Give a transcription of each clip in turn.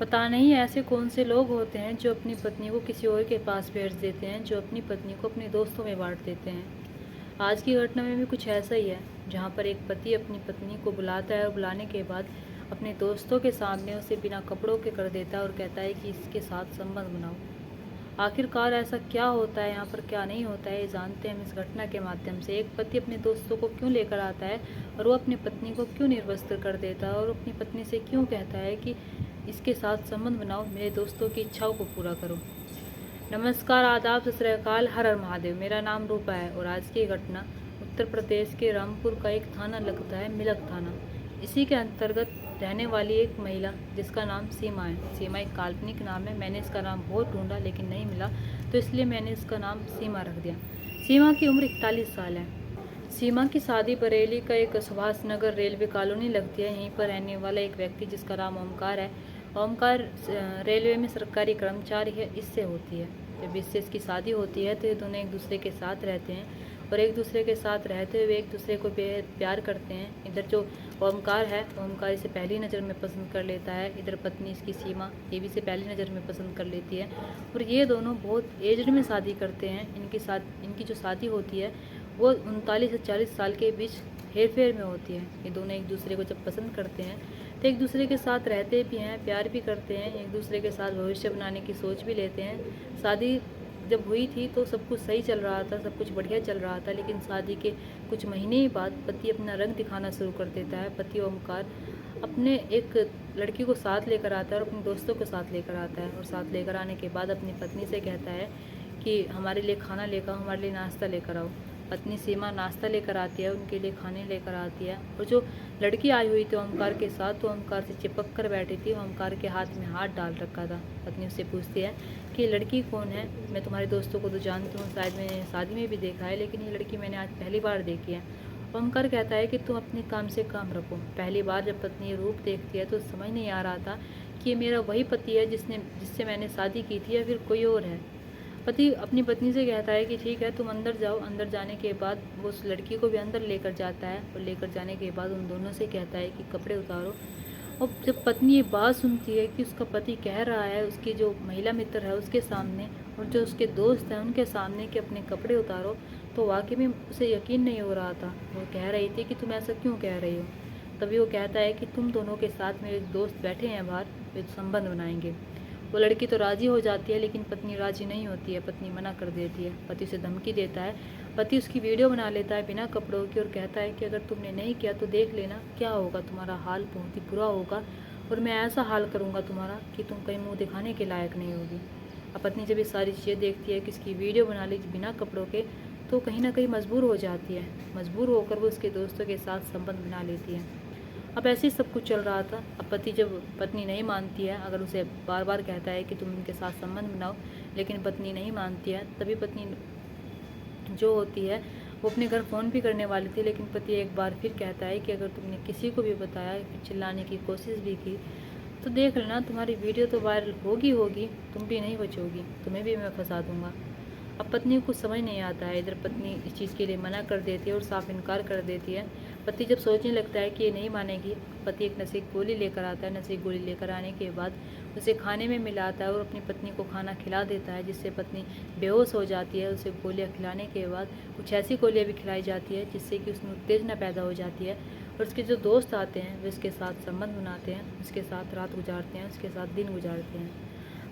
पता नहीं ऐसे कौन से लोग होते हैं जो अपनी पत्नी को किसी और के पास भेज देते हैं, जो अपनी पत्नी को अपने दोस्तों में बांट देते हैं। आज की घटना में भी कुछ ऐसा ही है, जहाँ पर एक पति अपनी पत्नी को बुलाता है और बुलाने के बाद अपने दोस्तों के सामने उसे बिना कपड़ों के कर देता है और कहता है कि इसके साथ संबंध बनाओ। आखिरकार ऐसा क्या होता है यहाँ पर, क्या नहीं होता है, ये जानते हैं हम इस घटना के माध्यम से। एक पति अपने दोस्तों को क्यों लेकर आता है और वो अपनी पत्नी को क्यों निर्वस्त्र कर देता है और अपनी पत्नी से क्यों कहता है कि इसके साथ संबंध बनाओ, मेरे दोस्तों की इच्छाओं को पूरा करो। नमस्कार, आदाब, सत श्री अकाल, हर हर महादेव। मेरा नाम रूपा है और आज की घटना उत्तर प्रदेश के रामपुर का एक थाना लगता है, मिलक थाना। इसी के अंतर्गत रहने वाली एक महिला जिसका नाम सीमा है। सीमा एक काल्पनिक नाम है, मैंने इसका नाम बहुत ढूंढा लेकिन नहीं मिला, तो इसलिए मैंने इसका नाम सीमा रख दिया। सीमा की उम्र 41 साल है। सीमा की शादी बरेली का एक सुभाष नगर रेलवे कॉलोनी लगती है, यहीं पर रहने वाला एक व्यक्ति जिसका नाम ओमकार है। ओमकार रेलवे में सरकारी कर्मचारी है, इससे होती है। जब इससे इसकी शादी होती है तो ये दोनों एक दूसरे के साथ रहते हैं और एक दूसरे के साथ रहते हुए एक दूसरे को बेहद प्यार करते हैं। इधर जो ओमकार है, ओमकार इसे पहली नज़र में पसंद कर लेता है। इधर पत्नी इसकी सीमा, ये भी इसे पहली नज़र में पसंद कर लेती है और ये दोनों बहुत एजड में शादी करते हैं। इनकी जो शादी होती है वो 39 से 40 साल के बीच हेर फेर में होती है। ये दोनों एक दूसरे को जब पसंद करते हैं तो एक दूसरे के साथ रहते भी हैं, प्यार भी करते हैं, एक दूसरे के साथ भविष्य बनाने की सोच भी लेते हैं। शादी जब हुई थी तो सब कुछ सही चल रहा था, सब कुछ बढ़िया चल रहा था, लेकिन शादी के कुछ महीने ही बाद पति अपना रंग दिखाना शुरू कर देता है। पति ओमकार अपने एक लड़की को साथ लेकर आता है और अपने दोस्तों को साथ लेकर आता है और साथ लेकर आने के बाद अपनी पत्नी से कहता है कि हमारे लिए खाना लेकर आओ, हमारे लिए नाश्ता लेकर आओ। पत्नी सीमा नाश्ता लेकर आती है, उनके लिए खाने लेकर आती है और जो लड़की आई हुई थी ओमकार के साथ, तो ओमकार से चिपक कर बैठी थी, ओमकार के हाथ में हाथ डाल रखा था। पत्नी उससे पूछती है कि लड़की कौन है, मैं तुम्हारे दोस्तों को तो जानती हूँ, शायद मैंने शादी में भी देखा है, लेकिन ये लड़की मैंने आज पहली बार देखी है। ओमकार कहता है कि तुम अपने काम से काम रखो। पहली बार जब पत्नी ये रूप देखती है तो समझ नहीं आ रहा था कि ये मेरा वही पति है जिससे मैंने शादी की थी या फिर कोई और है। पति अपनी पत्नी से कहता है कि ठीक है, तुम अंदर जाओ। अंदर जाने के बाद वो उस लड़की को भी अंदर लेकर जाता है और लेकर जाने के बाद उन दोनों से कहता है कि कपड़े उतारो। और जब पत्नी ये बात सुनती है कि उसका पति कह रहा है उसकी जो महिला मित्र है उसके सामने और जो उसके दोस्त हैं उनके सामने कि अपने कपड़े उतारो, तो वाकई में उसे यकीन नहीं हो रहा था। वो कह रही थी कि तुम ऐसा क्यों कह रही हो। तभी वो कहता है कि तुम दोनों के साथ मेरे दोस्त बैठे हैं बाहर, वे संबंध बनाएंगे। वो लड़की तो राज़ी हो जाती है लेकिन पत्नी राज़ी नहीं होती है, पत्नी मना कर देती है। पति उसे धमकी देता है, पति उसकी वीडियो बना लेता है बिना कपड़ों की और कहता है कि अगर तुमने नहीं किया तो देख लेना क्या होगा, तुम्हारा हाल बहुत ही बुरा होगा और मैं ऐसा हाल करूँगा तुम्हारा कि तुम कहीं मुँह दिखाने के लायक नहीं होगी। अब पत्नी जब ये सारी चीज़ें देखती है कि इसकी वीडियो बना ली बिना कपड़ों के, तो कहीं ना कहीं मजबूर हो जाती है। मजबूर होकर वो उसके दोस्तों के साथ संबंध बना लेती है। अब ऐसे ही सब कुछ चल रहा था। अब पति जब पत्नी नहीं मानती है, अगर उसे बार बार कहता है कि तुम इनके साथ संबंध बनाओ, लेकिन पत्नी नहीं मानती है, तभी पत्नी जो होती है वो अपने घर फ़ोन भी करने वाली थी, लेकिन पति एक बार फिर कहता है कि अगर तुमने किसी को भी बताया, चिल्लाने की कोशिश भी की, तो देख लेना तुम्हारी वीडियो तो वायरल होगी, तुम भी नहीं बचोगी, तुम्हें भी मैं फंसा दूंगा। अब पत्नी को कुछ समझ नहीं आता है। इधर पत्नी इस चीज़ के लिए मना कर देती है और साफ इनकार कर देती है। पति जब सोचने लगता है कि ये नहीं मानेगी, पति एक नशे की गोली लेकर आता है। नशे की गोली लेकर आने के बाद उसे खाने में मिलाता है और अपनी पत्नी को खाना खिला देता है, जिससे पत्नी बेहोश हो जाती है। उसे गोलियाँ खिलाने के बाद कुछ ऐसी गोलियाँ भी खिलाई जाती है जिससे कि उसमें उत्तेजना पैदा हो जाती है और उसके जो दोस्त आते हैं वे उसके साथ संबंध बनाते हैं, उसके साथ रात गुजारते हैं, उसके साथ दिन गुजारते हैं।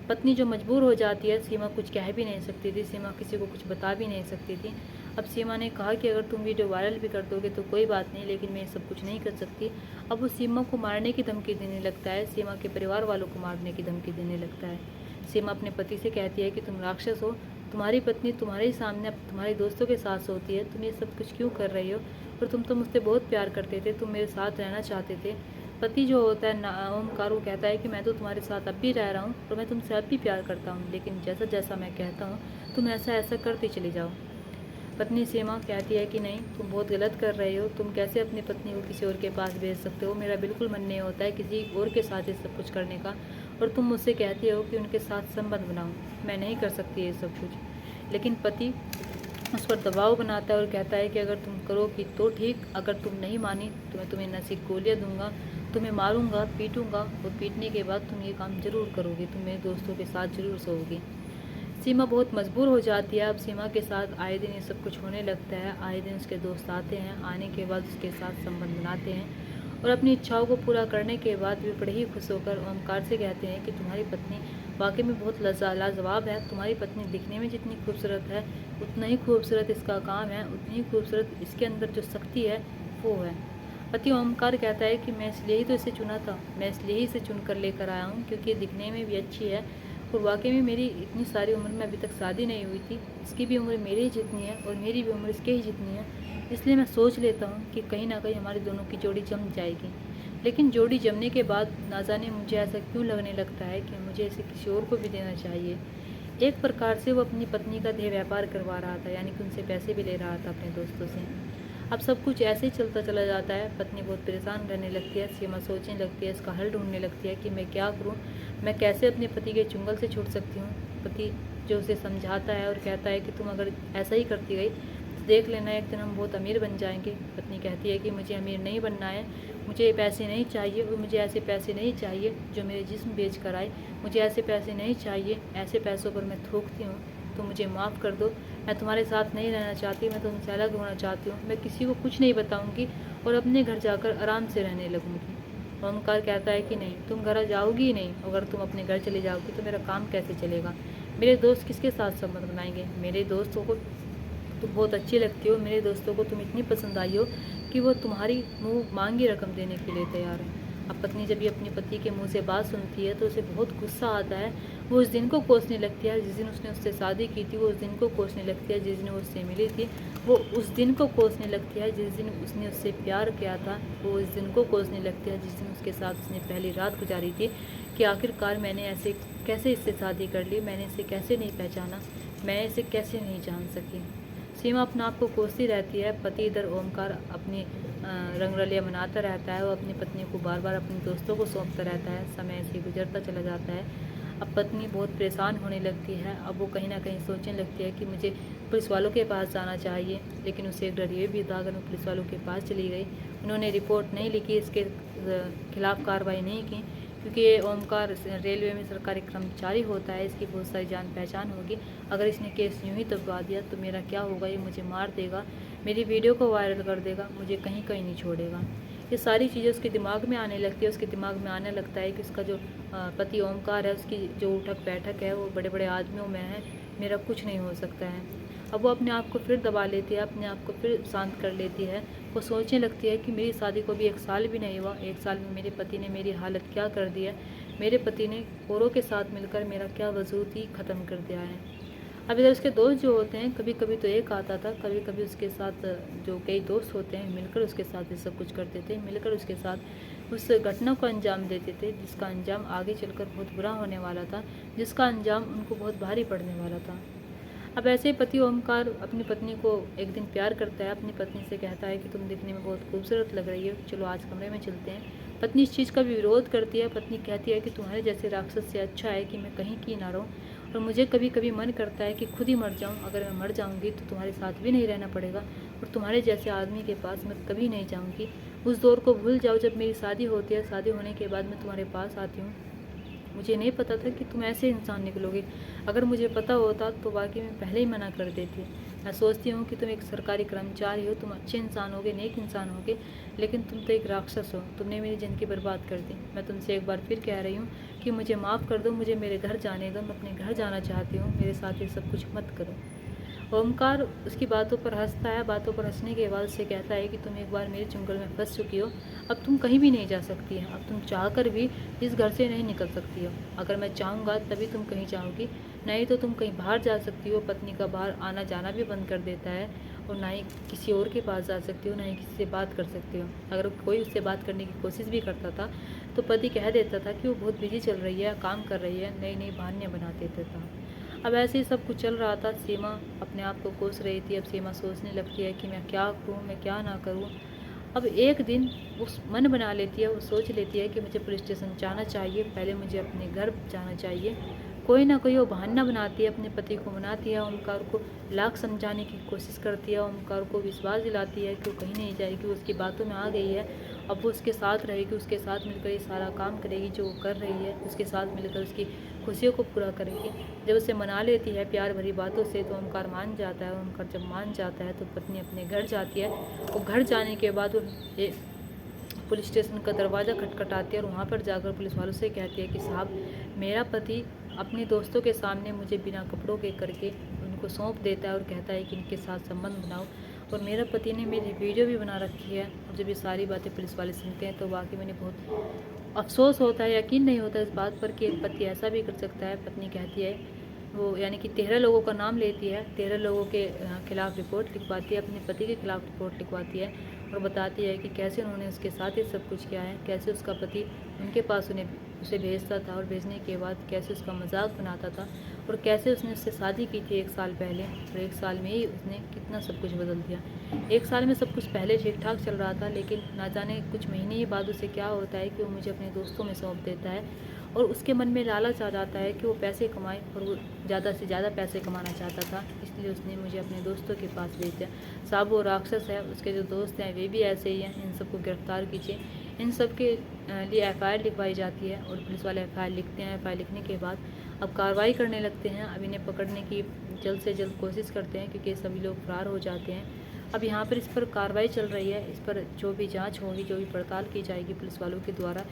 पत्नी जो मजबूर हो जाती है, सीमा कुछ कह भी नहीं सकती थी, सीमा किसी को कुछ बता भी नहीं सकती थी। अब सीमा ने कहा कि अगर तुम वीडियो वायरल भी कर दोगे तो कोई बात नहीं, लेकिन मैं ये सब कुछ नहीं कर सकती। अब वो सीमा को मारने की धमकी देने लगता है, सीमा के परिवार वालों को मारने की धमकी देने लगता है। सीमा अपने पति से कहती है कि तुम राक्षस हो, तुम्हारी पत्नी तुम्हारे ही सामने अब तुम्हारे दोस्तों के साथ सोती है, तुम ये सब कुछ क्यों कर रही हो, और तुम तो मुझसे बहुत प्यार करते थे, तुम मेरे साथ रहना चाहते थे। पति जो होता है ओमकार, वो कहता है कि मैं तो तुम्हारे साथ अब भी रह रहा हूँ और मैं तुमसे अब भी प्यार करता हूँ, लेकिन जैसा जैसा मैं कहता हूँ तुम ऐसा ऐसा करते चले जाओ। पत्नी सीमा कहती है कि नहीं, तुम बहुत गलत कर रहे हो, तुम कैसे अपनी पत्नी को किसी और के पास भेज सकते हो, मेरा बिल्कुल मन नहीं होता है किसी और के साथ ये सब कुछ करने का, और तुम मुझसे कहती हो कि उनके साथ संबंध बनाओ, मैं नहीं कर सकती ये सब कुछ। लेकिन पति उस पर दबाव बनाता है और कहता है कि अगर तुम करोगी तो ठीक, अगर तुम नहीं मानी तो मैं तुम्हें नशे की गोलियाँ दूंगा, तुम्हें मारूंगा, पीटूंगा और पीटने के बाद तुम ये काम ज़रूर करोगे, तुम मेरे दोस्तों के साथ ज़रूर सोओगे। सीमा बहुत मजबूर हो जाती है। अब सीमा के साथ आए दिन ये सब कुछ होने लगता है। आए दिन उसके दोस्त आते हैं, आने के बाद उसके साथ संबंध बनाते हैं और अपनी इच्छाओं को पूरा करने के बाद वे बड़े ही खुश होकर ओमकार से कहते हैं कि तुम्हारी पत्नी वाकई में बहुत लाजवाब है। तुम्हारी पत्नी दिखने में जितनी खूबसूरत है उतना ही खूबसूरत इसका काम है, उतनी ही खूबसूरत इसके अंदर जो शक्ति है वो है। पति ओमकार कहता है कि मैं इसलिए ही तो इसे चुना था, मैं इसलिए ही इसे चुन कर लेकर आया हूँ क्योंकि ये दिखने में भी अच्छी है और वाकई में मेरी इतनी सारी उम्र में अभी तक शादी नहीं हुई थी। इसकी भी उम्र मेरी ही जितनी है और मेरी भी उम्र इसके ही जितनी है। इसलिए मैं सोच लेता हूँ कि कहीं ना कहीं हमारी दोनों की जोड़ी जम जाएगी। लेकिन जोड़ी जमने के बाद ना जाने मुझे ऐसा क्यों लगने लगता है कि मुझे इसे किसी और को भी देना चाहिए। एक प्रकार से वो अपनी पत्नी का देह व्यापार करवा रहा था, यानी कि उनसे पैसे भी ले रहा था अपने दोस्तों से। अब सब कुछ ऐसे ही चलता चला जाता है। पत्नी बहुत परेशान रहने लगती है। सीमा सोचने लगती है, इसका हल ढूंढने लगती है कि मैं क्या करूं, मैं कैसे अपने पति के चुंगल से छूट सकती हूँ। पति जो उसे समझाता है और कहता है कि तुम अगर ऐसा ही करती गई तो देख लेना एक दिन हम बहुत अमीर बन जाएंगे। पत्नी कहती है कि मुझे अमीर नहीं बनना है, मुझे पैसे नहीं चाहिए और मुझे ऐसे पैसे नहीं चाहिए जो मेरे जिस्म बेच कर आए। मुझे ऐसे पैसे नहीं चाहिए, ऐसे पैसों पर मैं थूकती हूँ, तो मुझे माफ़ कर दो। मैं तुम्हारे साथ नहीं रहना चाहती, मैं तुमसे अलग होना चाहती हूँ। मैं किसी को कुछ नहीं बताऊँगी और अपने घर जाकर आराम से रहने लगूँगी। ओमकार कहता है कि नहीं, तुम घर जाओगी ही नहीं। अगर तुम अपने घर चली जाओगी तो मेरा काम कैसे चलेगा, मेरे दोस्त किसके साथ संबंध बनाएंगे। मेरे दोस्तों को तुम बहुत अच्छी लगती हो, मेरे दोस्तों को तुम इतनी पसंद आई हो कि वो तुम्हारी मुँह मांगी रकम देने के लिए तैयार है। अब पत्नी जब ये अपने पति के मुंह से बात सुनती है तो उसे बहुत गुस्सा आता है। वो उस दिन को कोसने लगती है जिस दिन उसने उससे शादी की थी, वो उस दिन को कोसने लगती है जिस दिन वो उससे मिली थी, वो उस दिन को कोसने लगती है जिस दिन उसने उससे प्यार किया था, वो उस दिन को कोसने लगती है जिस दिन उसके साथ उसने पहली रात गुजारी थी कि आखिरकार मैंने ऐसे कैसे इससे शादी कर ली, मैंने इसे कैसे नहीं पहचाना, मैं इसे कैसे नहीं जान सकी। सीमा अपने आप को कोसती रहती है। पति इधर ओमकार अपनी रंगरलियाँ मनाता रहता है। वो अपनी पत्नी को बार बार अपने दोस्तों को सौंपता रहता है। समय ऐसे गुजरता चला जाता है। अब पत्नी बहुत परेशान होने लगती है। अब वो कहीं ना कहीं सोचने लगती है कि मुझे पुलिस वालों के पास जाना चाहिए, लेकिन उसे एक डर ये भी था अगर मैं पुलिस वालों के पास चली गई, उन्होंने रिपोर्ट नहीं लिखी, इसके खिलाफ़ कार्रवाई नहीं की, क्योंकि ये ओमकार रेलवे में सरकारी कर्मचारी होता है, इसकी बहुत सारी जान पहचान होगी। अगर इसने केस यूं ही दबवा दिया तो मेरा क्या होगा, ये मुझे मार देगा, मेरी वीडियो को वायरल कर देगा, मुझे कहीं कहीं नहीं छोड़ेगा। ये सारी चीज़ें उसके दिमाग में आने लगती है। उसके दिमाग में आने लगता है कि उसका जो पति ओमकार है, उसकी जो उठक बैठक है वो बड़े बड़े आदमियों में है, मेरा कुछ नहीं हो सकता है। अब वो अपने आप को फिर दबा लेती है, अपने आप को फिर शांत कर लेती है। वो सोचने लगती है कि मेरी शादी को भी 1 साल भी नहीं हुआ, 1 साल में मेरे पति ने मेरी हालत क्या कर दी है, मेरे पति ने औरों के साथ मिलकर मेरा क्या वजूद ही ख़त्म कर दिया है। अब इधर उसके दोस्त जो होते हैं, कभी कभी तो एक आता था, कभी कभी उसके साथ जो कई दोस्त होते हैं मिलकर उसके साथ ये सब कुछ करते थे, मिलकर उसके साथ उस घटना को अंजाम देते थे जिसका अंजाम आगे चलकर बहुत बुरा होने वाला था, जिसका अंजाम उनको बहुत भारी पड़ने वाला था। अब ऐसे ही पति ओमकार अपनी पत्नी को एक दिन प्यार करता है। अपनी पत्नी से कहता है कि तुम दिखने में बहुत खूबसूरत लग रही हो, चलो आज कमरे में चलते हैं। पत्नी इस चीज़ का भी विरोध करती है। पत्नी कहती है कि तुम्हारे जैसे राक्षस से अच्छा है कि मैं कहीं की ना रहूं, और मुझे कभी कभी मन करता है कि खुद ही मर जाऊं। अगर मैं मर जाऊंगी तो तुम्हारे साथ भी नहीं रहना पड़ेगा और तुम्हारे जैसे आदमी के पास मैं कभी नहीं जाऊंगी। उस दौर को भूल जाओ जब मेरी शादी होती है, शादी होने के बाद मैं तुम्हारे पास आती हूँ। मुझे नहीं पता था कि तुम ऐसे इंसान निकलोगे, अगर मुझे पता होता तो वाकई में पहले ही मना कर देती। मैं सोचती हूँ कि तुम एक सरकारी कर्मचारी हो, तुम अच्छे इंसान होगे, नेक इंसान होगे, लेकिन तुम तो एक राक्षस हो, तुमने मेरी ज़िंदगी बर्बाद कर दी। मैं तुमसे एक बार फिर कह रही हूँ कि मुझे माफ़ कर दो, मुझे मेरे घर जाने दो, मैं अपने घर जाना चाहती हूँ, मेरे साथ ये सब कुछ मत करो। ओमकार उसकी बातों पर हंसता है। बातों पर हंसने के बाद उससे कहता है कि तुम एक बार मेरे चुंगल में फंस चुकी हो, अब तुम कहीं भी नहीं जा सकती है, अब तुम चाहकर भी इस घर से नहीं निकल सकती हो। अगर मैं चाहूँगा तभी तुम कहीं जाओगी, नहीं तो तुम कहीं बाहर जा सकती हो। पत्नी का बाहर आना जाना भी बंद कर देता है और ना ही किसी और के पास जा सकती हो, ना ही किसी से बात कर सकती हो। अगर कोई उससे बात करने की कोशिश भी करता था तो पति कह देता था कि वो बहुत बिजी चल रही है, काम कर रही है, नई नई बहाने बना देता था। अब ऐसे ही सब कुछ चल रहा था। सीमा अपने आप को कोस रही थी। अब सीमा सोचने लगती है कि मैं क्या करूँ, मैं क्या ना करूँ। अब एक दिन वो मन बना लेती है, वो सोच लेती है कि मुझे पुलिस स्टेशन जाना चाहिए, पहले मुझे अपने घर जाना चाहिए। कोई ना कोई वो बहाना बनाती है, अपने पति को मनाती है, ओमकार को लाख समझाने की कोशिश करती है, ओमकार को विश्वास दिलाती है कि वो कहीं नहीं जाएगी, वो उसकी बातों में आ गई है अब वो उसके साथ रहेगी, उसके साथ मिलकर ये सारा काम करेगी जो वो कर रही है, उसके साथ मिलकर उसकी खुशियों को पूरा करेगी। जब उसे मना लेती है प्यार भरी बातों से तो ओमकार मान जाता है। ओमकार जब मान जाता है तो पत्नी अपने घर जाती है। वो घर जाने के बाद वो पुलिस स्टेशन का दरवाज़ा खटखटाती है और वहाँ पर जाकर पुलिस वालों से कहती है कि साहब, मेरा पति अपने दोस्तों के सामने मुझे बिना कपड़ों के करके उनको सौंप देता है और कहता है कि इनके साथ संबंध बनाओ, और मेरा पति ने मेरी वीडियो भी बना रखी है। और जब ये सारी बातें पुलिस वाले सुनते हैं तो वाकई मैंने बहुत अफसोस होता है, यकीन नहीं होता इस बात पर कि एक पति ऐसा भी कर सकता है। पत्नी कहती है, वो यानी कि 13 लोगों का नाम लेती है, 13 लोगों के खिलाफ रिपोर्ट लिखवाती है, अपने पति के खिलाफ रिपोर्ट लिखवाती है और बताती है कि कैसे उन्होंने उसके साथ ये सब कुछ किया है, कैसे उसका पति उनके पास उसे भेजता था और भेजने के बाद कैसे उसका मजाक बनाता था, और कैसे उसने उससे शादी की थी 1 साल पहले, और 1 साल में ही उसने कितना सब कुछ बदल दिया। 1 साल में सब कुछ पहले ठीक ठाक चल रहा था, लेकिन ना जाने कुछ महीने ही बाद उसे क्या होता है कि वो मुझे अपने दोस्तों में सौंप देता है, और उसके मन में लालच आ जाता है कि वो पैसे कमाए, और वो ज़्यादा से ज़्यादा पैसे कमाना चाहता था, इसलिए उसने मुझे अपने दोस्तों के पास भेज दिया। साहब, वो राक्षस है, उसके जो दोस्त हैं वे भी ऐसे ही हैं, इन सबको गिरफ्तार कीजिए। इन सब के लिए FIR लिखवाई जाती है और पुलिस वाले FIR लिखते हैं। FIR लिखने के बाद अब कार्रवाई करने लगते हैं। अब इन्हें पकड़ने की जल्द से जल्द कोशिश करते हैं क्योंकि सभी लोग फरार हो जाते हैं। अब यहाँ पर इस पर कार्रवाई चल रही है, इस पर जो भी जांच होगी, जो भी पड़ताल की जाएगी पुलिस वालों के द्वारा,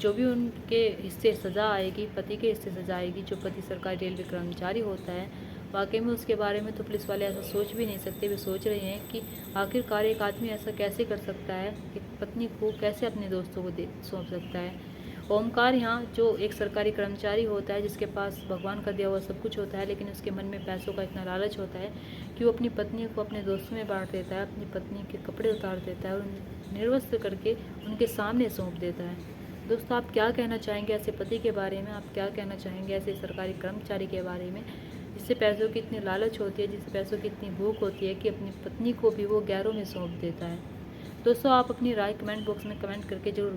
जो भी उनके हिस्से सज़ा आएगी, पति के हिस्से सज़ा आएगी, जो पति सरकारी रेलवे कर्मचारी होता है, वाकई में उसके बारे में तो पुलिस वाले ऐसा सोच भी नहीं सकते। वे सोच रहे हैं कि आखिरकार एक आदमी ऐसा कैसे कर सकता है, एक पत्नी को कैसे अपने दोस्तों को सौंप सकता है। ओमकार यहाँ जो एक सरकारी कर्मचारी होता है, जिसके पास भगवान का दिया हुआ सब कुछ होता है, लेकिन उसके मन में पैसों का इतना लालच होता है कि वो अपनी पत्नी को अपने दोस्तों में बांट देता है, अपनी पत्नी के कपड़े उतार देता है और निर्वस्त्र करके उनके सामने सौंप देता है। दोस्तों, आप क्या कहना चाहेंगे ऐसे पति के बारे में? आप क्या कहना चाहेंगे ऐसे सरकारी कर्मचारी के बारे में, जिससे पैसों की इतनी लालच होती है, जिससे पैसों की इतनी भूख होती है कि अपनी पत्नी को भी वो गैरों में सौंप देता है? दोस्तों, आप अपनी राय कमेंट बॉक्स में कमेंट करके ज़रूर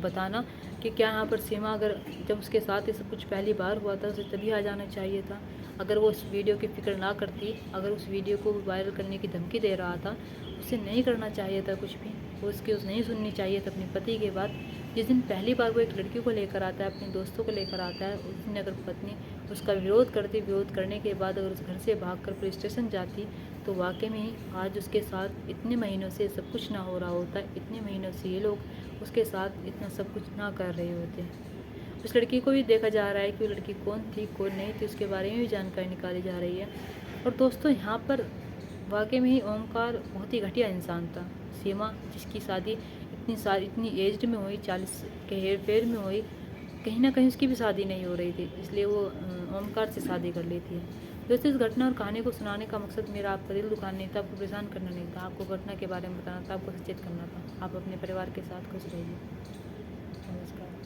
बताना कि क्या यहाँ पर सीमा, अगर जब उसके साथ ये सब कुछ पहली बार हुआ था, उसे तभी आ जाना चाहिए था। अगर वो उस वीडियो की फ़िक्र ना करती, अगर उस वीडियो को वायरल करने की धमकी दे रहा था, उसे नहीं करना चाहिए था कुछ भी, उसकी नहीं सुननी चाहिए था अपने पति की बात। जिस दिन पहली बार वो एक लड़की को लेकर आता है, अपने दोस्तों को लेकर आता है, उस दिन अगर पत्नी उसका विरोध करती, विरोध करने के बाद अगर उस घर से भागकर पुलिस स्टेशन जाती, तो वाकई में ही आज उसके साथ इतने महीनों से सब कुछ ना हो रहा होता, इतने महीनों से ये लोग उसके साथ इतना सब कुछ ना कर रहे होते। उस लड़की को भी देखा जा रहा है कि वो लड़की कौन थी, कौन नहीं थी, उसके बारे में भी जानकारी निकाली जा रही है। और दोस्तों, यहाँ पर वाकई में ही ओमकार बहुत ही घटिया इंसान था। सीमा, जिसकी शादी इतनी एज्ड में हुई, 40 के हेर फेर में हुई, कहीं ना कहीं उसकी भी शादी नहीं हो रही थी, इसलिए वो ओमकार से शादी कर लेती है। दोस्तों, इस घटना और कहानी को सुनाने का मकसद मेरा आपका दिल दुखाना नहीं था, आपको परेशान करना नहीं था, आपको घटना के बारे में बताना था, आपको सचेत करना था। आप अपने परिवार के साथ खुश रहिए। नमस्कार।